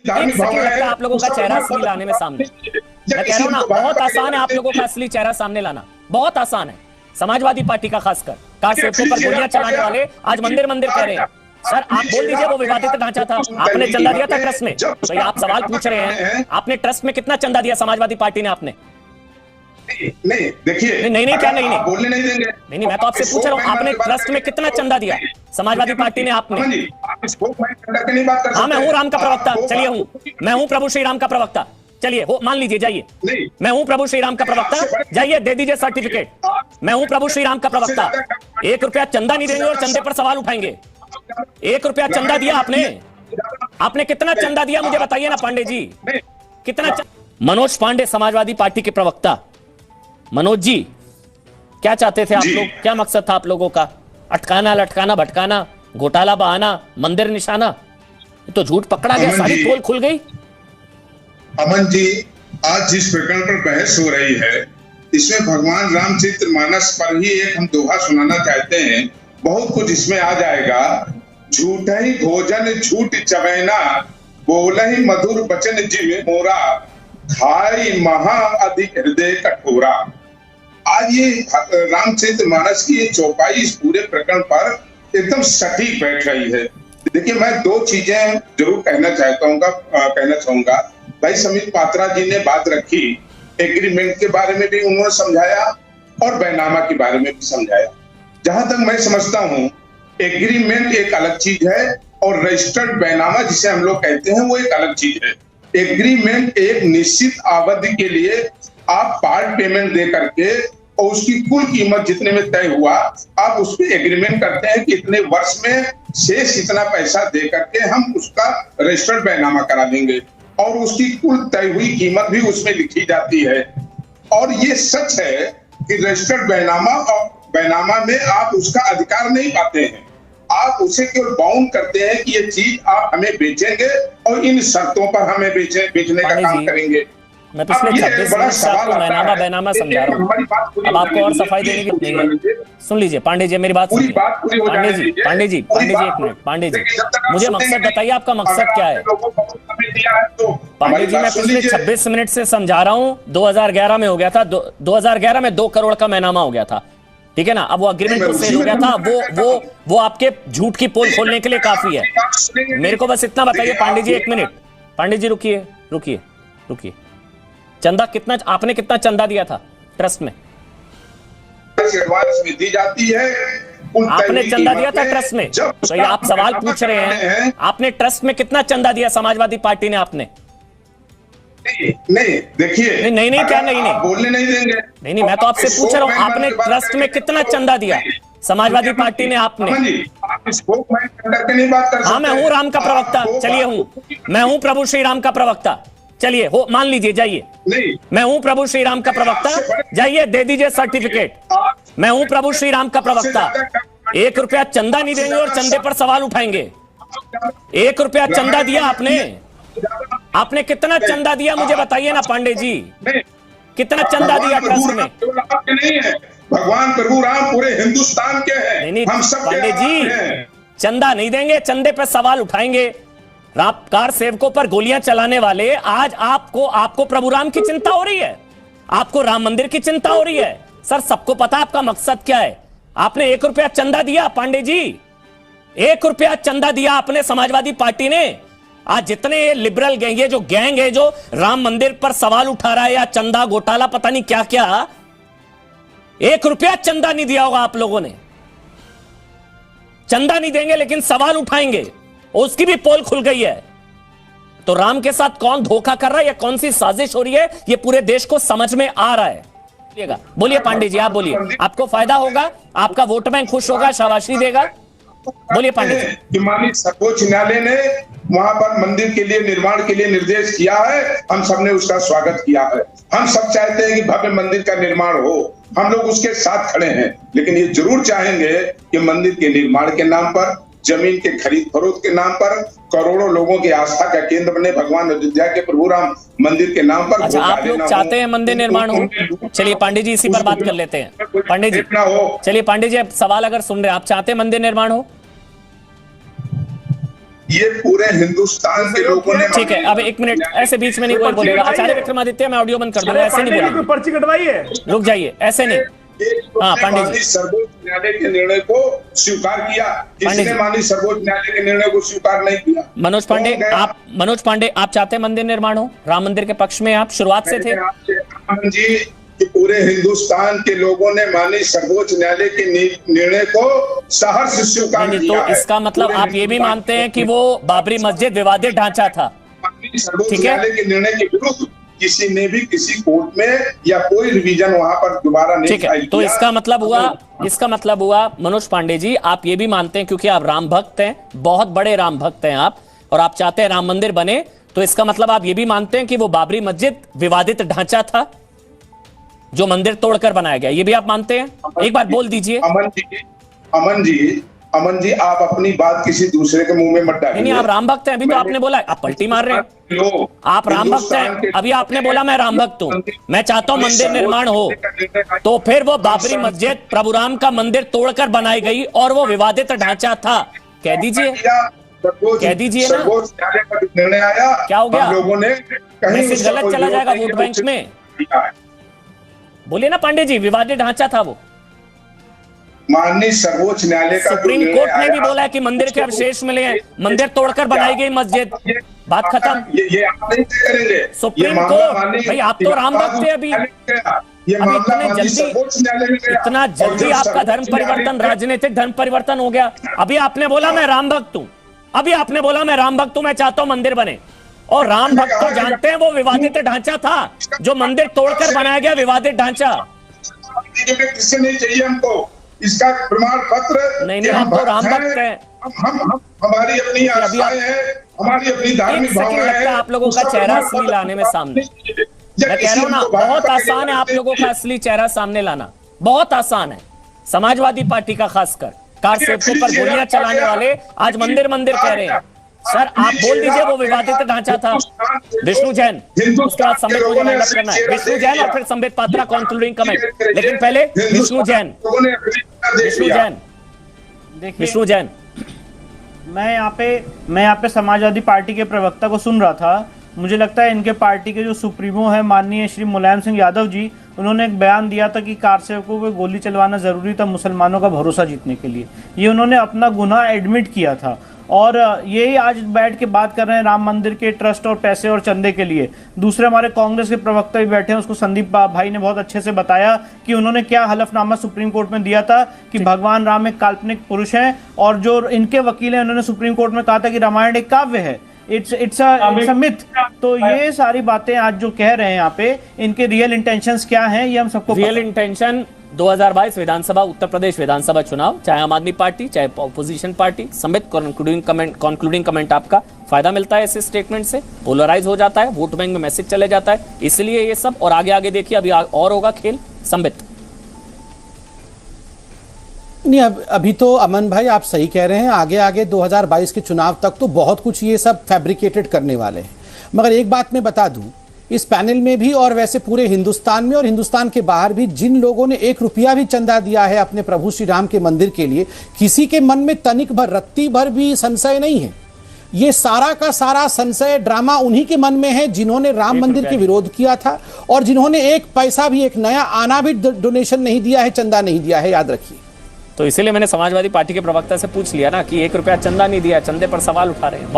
एक सेकंड लगता है आप लोगों का चेहरा असली लाने में सामने। मैं कह रहा हूं ना, बहुत आसान है आप लोगों का असली चेहरा सामने लाना, बहुत आसान है। समाजवादी पार्टी का खासकर कार सेवकों पर गोलियां चलाने वाले आज मंदिर मंदिर कह रहे हैं। सर आप बोल दीजिए वो विवादित ढांचा था, आपने चंदा दिया था ट्रस्ट में, तो ये आप सवाल पूछ रहे हैं आपने ट्रस्ट में कितना चंदा दिया समाजवादी पार्टी ने आपने? नहीं देखिए, नहीं क्या नहीं बोलने नहीं देंगे। नहीं मैं तो आपसे पूछ रहा हूँ आपने ट्रस्ट में कितना चंदा दिया समाजवादी पार्टी ने आपने? हाँ मैं हूँ राम का प्रवक्ता, चलिए हूँ, मैं हूँ प्रभु श्री राम का प्रवक्ता, चलिए हो मान लीजिए, जाइए मैं हूँ प्रभु श्री राम का प्रवक्ता, जाइए दे दीजिए सर्टिफिकेट, मैं हूँ प्रभु श्री राम का प्रवक्ता। 1 रुपया चंदा नहीं देंगे और चंदे पर सवाल उठाएंगे। 1 रुपया चंदा दिया आपने कितना चंदा दिया मुझे बताइए ना पांडे जी, कितना? मनोज पांडे समाजवादी पार्टी के प्रवक्ता। मनोज जी क्या चाहते थे आप लोग, क्या मकसद था आप लोगों का? अटकाना लटकाना भटकाना, घोटाला बहाना, मंदिर निशाना, तो झूठ पकड़ा गया, सारी पोल खुल गई। अमन जी, आज जिस प्रकरण पर बहस हो रही है इसमें भगवान रामचरितमानस पर ही एक हम दोहा सुनाना चाहते हैं। बहुत कुछ इसमें आ जाएगा। झूठ ही भोजन झूठ चबैना, बोला ही मधुर बचन जिव मोरा, खाई महा अधिक हृदय कठोरा। आज ये रामचरितमानस की ये चौपाई इस पूरे प्रकरण पर एकदम सटीक बैठ रही है। देखिए मैं 2 चीजें जरूर कहना चाहूंगा। भाई समित पात्रा जी ने बात रखी, एग्रीमेंट के बारे में भी उन्होंने समझाया और बैनामा के बारे में भी समझाया। जहां तक मैं समझता हूं एग्रीमेंट एक अलग चीज है और रजिस्टर्ड बैनामा जिसे हम लोग कहते हैं वो एक अलग चीज है। एग्रीमेंट एक निश्चित अवधि के लिए आप पार्ट पेमेंट दे करके और उसकी कुल कीमत जितने में तय हुआ आप उस पर एग्रीमेंट करते हैं कि इतने वर्ष में शेष इतना पैसा दे करके हम उसका रजिस्टर्ड बैनामा करा देंगे और उसकी कुल तय हुई कीमत भी उसमें लिखी जाती है। और ये सच है कि रजिस्टर्ड बैनामा में आप उसका अधिकार नहीं पाते हैं, आप उसे केवल बाउंड करते हैं कि ये चीज आप हमें बेचेंगे और इन शर्तों पर हमें बेचने का काम करेंगे। मैं पिछले 26 मिनट से आपको मैनामा बैनामा समझा रहा हूँ, अब आपको और सफाई देने की नहीं है। सुन लीजिए पांडे जी मेरी बात सुनिए। पांडे जी 1 मिनट। पांडे जी मुझे मकसद बताइए, आपका मकसद क्या है? पांडे जी मैं पिछले 26 मिनट से समझा रहा हूँ। 2011 में हो गया था, 2011 में 2 करोड़ का मैनामा हो गया था, ठीक है ना? अब वो एग्रीमेंट तो सेल हो गया था, वो आपके झूठ की पोल खोलने के लिए काफी है। मेरे को बस इतना बताइए पांडे जी, 1 मिनट। पांडे जी रुकिए। चंदा कितना, आपने कितना चंदा दिया था ट्रस्ट में? एडवांस में दी जाती है, आपने चंदा दिया था ट्रस्ट में, तो ये आप सवाल पूछ रहे हैं आपने ट्रस्ट में कितना चंदा दिया समाजवादी पार्टी ने आपने? नहीं देखिए, नहीं क्या नहीं बोलने नहीं देंगे। नहीं मैं तो आपसे पूछ रहा हूँ आपने ट्रस्ट में कितना चंदा दिया समाजवादी पार्टी ने आपने? हाँ मैं हूँ राम का प्रवक्ता, चलिए हूँ, मैं हूँ प्रभु श्री राम का प्रवक्ता, चलिए हो मान लीजिए, जाइए मैं हूँ प्रभु श्री राम का प्रवक्ता, जाइए दे दीजिए सर्टिफिकेट, मैं हूँ प्रभु श्री राम का प्रवक्ता। 1 रुपया चंदा नहीं देंगे और चंदे पर सवाल उठाएंगे। 1 रुपया चंदा दिया आपने कितना चंदा दिया मुझे बताइए ना पांडे जी, कितना चंदा दिया ट्रस्ट में? भगवान प्रभु राम पूरे हिंदुस्तान के हैं, नहीं हम सब पांडे जी चंदा नहीं देंगे, चंदे पर सवाल उठाएंगे। कार सेवकों पर गोलियां चलाने वाले आज आपको प्रभु राम की चिंता हो रही है, आपको राम मंदिर की चिंता हो रही है। सर सबको पता आपका मकसद क्या है। आपने 1 रुपया चंदा दिया पांडे जी, 1 रुपया चंदा दिया आपने समाजवादी पार्टी ने। आज जितने लिबरल गैंग, ये जो गैंग है जो राम मंदिर पर सवाल उठा रहा है या चंदा घोटाला पता नहीं क्या क्या, 1 रुपया चंदा नहीं दिया होगा आप लोगों ने। चंदा नहीं देंगे लेकिन सवाल उठाएंगे, उसकी भी पोल खुल गई है। तो राम के साथ कौन धोखा कर रहा है या कौन सी साजिश हो रही है, ये पूरे देश को समझ में आ रहा है। बोलिए पांडे जी, आप बोलिए, आपको फायदा होगा, आपका वोट बैंक खुश होगा, शाबाशी देगा। बोलिए पांडे जी। माननीय सर्वोच्च न्यायालय ने वहां पर मंदिर के लिए निर्माण के लिए निर्देश किया है, हम सबने उसका स्वागत किया है। हम सब चाहते हैं कि भव्य मंदिर का निर्माण हो, हम लोग उसके साथ खड़े हैं, लेकिन ये जरूर चाहेंगे कि मंदिर के निर्माण के नाम पर, जमीन के खरीद फरोख्त के नाम पर, करोड़ों लोगों की आस्था का केंद्र बने भगवान अयोध्या के प्रभु राम मंदिर के नाम पर। अच्छा आप लोग चाहते हैं मंदिर निर्माण हो? चलिए पांडे जी इसी पर बात कर लेते हैं। पांडे जी चलिए, पांडे जी अब सवाल अगर सुन रहे हैं, आप चाहते हैं मंदिर निर्माण हो? ये पूरे हिंदुस्तान के लोगों ने। ठीक है, अब एक मिनट, ऐसे बीच में नहीं कोई बोलेगा। आचार्य विक्रमादित्य, मैं ऑडियो बंद कर दूंगा, ऐसे नहीं बोलेंगे। पर्ची कटवाइए, रुक जाइए, ऐसे नहीं। हाँ पांडे जी, सर्वोच्च न्यायालय के निर्णय को स्वीकार किया, किसने मानी सर्वोच्च न्यायालय के निर्णय को स्वीकार नहीं किया? मनोज पांडे, आप चाहते हैं मंदिर निर्माण हो, राम मंदिर के पक्ष में आप शुरुआत से थे। राम जी कि पूरे हिंदुस्तान के लोगों ने मानी सर्वोच्च न्यायालय के निर्णय को सहर्ष स्वीकार किया। तो इसका मतलब आप ये भी मानते हैं कि वो बाबरी मस्जिद विवादित ढांचा था? सर्वोच्च न्यायालय के निर्णय के विरुद्ध किसी ने भी किसी कोर्ट में या कोई रिवीजन वहां पर दोबारा नहीं ठीक है, तो इसका मतलब हुआ मनोज पांडे जी, आप ये भी मानते हैं, क्योंकि आप राम भक्त हैं, बहुत बड़े राम भक्त हैं आप, और आप चाहते हैं राम मंदिर बने, तो इसका मतलब आप ये भी मानते हैं कि वो बाबरी मस्जिद विवादित ढांचा था जो मंदिर तोड़कर बनाया गया, ये भी आप मानते हैं? एक बार बोल दीजिए। अमन जी, आप अपनी बात किसी दूसरे के मुंह में मत डालिए। नहीं, आप राम भक्त हैं, अभी तो आपने बोला, आप पलटी मार रहे हैं। आप राम भक्त हैं, अभी आपने बोला मैं राम भक्त हूं, मैं चाहता हूं मंदिर निर्माण हो, तो फिर वो बाबरी मस्जिद प्रभु राम का मंदिर तोड़कर बनाई गई और वो विवादित ढांचा था, कह दीजिए ना। निर्णय आया, क्या हो गया? लोगों ने मैसेज गलत चला जाएगा वोट बैंक में। बोलिए ना पांडे जी, विवादित ढांचा था वो। माननीय सर्वोच्च न्यायालय का सुप्रीम कोर्ट ने भी बोला है कि मंदिर के अवशेष मिले हैं, मंदिर तोड़कर बनाई गई मस्जिद, बात खत्म। ये आप नहीं करेंगे। सुप्रीम कोर्ट, भाई आप तो राम भक्त हैं, अभी इतना जल्दी आपका धर्म परिवर्तन, राजनीतिक धर्म परिवर्तन हो गया। अभी आपने बोला मैं राम भक्त हूं, मैं चाहता हूं मंदिर बने, और राम भक्त तो जानते हैं वो विवादित ढांचा था जो मंदिर तोड़कर बनाया गया, विवादित ढांचा। किससे नहीं चाहिए हमको इसका प्रमाण पत्र। नहीं, हम तो राम भक्त हैं, हम हमारी अपनी आस्थाएं हैं, हमारी अपनी धार्मिक भावनाएं हैं। आप लोगों का चेहरा असली लाने में सामने, मैं कह रहा हूं ना, बहुत आसान है आप लोगों का असली चेहरा सामने लाना, बहुत आसान है। समाजवादी पार्टी का खासकर कार सेवकों पर गोलियां चलाने वाले आज मंदिर कह रहे हैं। सर आप बोल दीजिए वो विवादित ढांचा था। विष्णु जैन, उसके बाद संबित मुझे मेहनत करना है, विष्णु जैन और फिर संबित पात्रा कंक्लूडिंग कमेंट, लेकिन पहले विष्णु जैन। मैं यहाँ पे समाजवादी पार्टी के प्रवक्ता को सुन रहा था। मुझे लगता है इनके पार्टी के जो सुप्रीमो है माननीय श्री मुलायम सिंह यादव जी, उन्होंने एक बयान दिया था कि कार सेवकों को गोली चलवाना जरूरी था मुसलमानों का भरोसा जीतने के लिए। ये उन्होंने अपना गुनाह एडमिट किया था, और यही आज बैठ के बात कर रहे हैं राम मंदिर के ट्रस्ट और पैसे और चंदे के लिए। दूसरे हमारे कांग्रेस के प्रवक्ता भी बैठे हैं, उसको संदीप भाई ने बहुत अच्छे से बताया कि उन्होंने क्या हलफनामा सुप्रीम कोर्ट में दिया था कि भगवान राम एक काल्पनिक पुरुष हैं, और जो इनके वकील हैं उन्होंने सुप्रीम कोर्ट में कहा था कि रामायण एक काव्य है, इट्स अ मिथ। तो ये सारी बातें आज जो कह रहे हैं यहाँ पे, इनके रियल इंटेंशंस क्या हैं ये हम सबको रियल इंटेंशन 2022 विधानसभा, उत्तर प्रदेश विधानसभा चुनाव, चाहे आम आदमी पार्टी चाहे opposition party, Sambit concluding comment आपका फायदा मिलता है इस स्टेटमेंट से, पोलराइज हो जाता है, वोट बैंक में मैसेज चले जाता है, इसलिए ये सब। और आगे देखिए अभी और होगा खेल। संबित नहीं, अभी तो अमन भाई आप सही कह रहे हैं, आगे 2022 के चुनाव तक तो बहुत कुछ ये सब फैब्रिकेटेड करने वाले हैं। मगर एक बात मैं बता दूं, इस पैनल में भी और वैसे पूरे हिंदुस्तान में और हिंदुस्तान के बाहर भी जिन लोगों ने 1 रुपया भी चंदा दिया है अपने प्रभु श्री राम के मंदिर के लिए, किसी के मन में तनिक भर, रत्ती भर भी संशय नहीं है। ये सारा का सारा संशय ड्रामा उन्हीं के मन में है जिन्होंने राम मंदिर के विरोध किया था, और जिन्होंने 1 पैसा भी, एक नया आना भी डोनेशन नहीं दिया है, चंदा नहीं दिया है, याद रखिए। तो इसीलिए मैंने समाजवादी पार्टी के प्रवक्ता से पूछ लिया ना कि 1 रुपया चंदा नहीं दिया, चंदे पर सवाल उठा रहे हैं।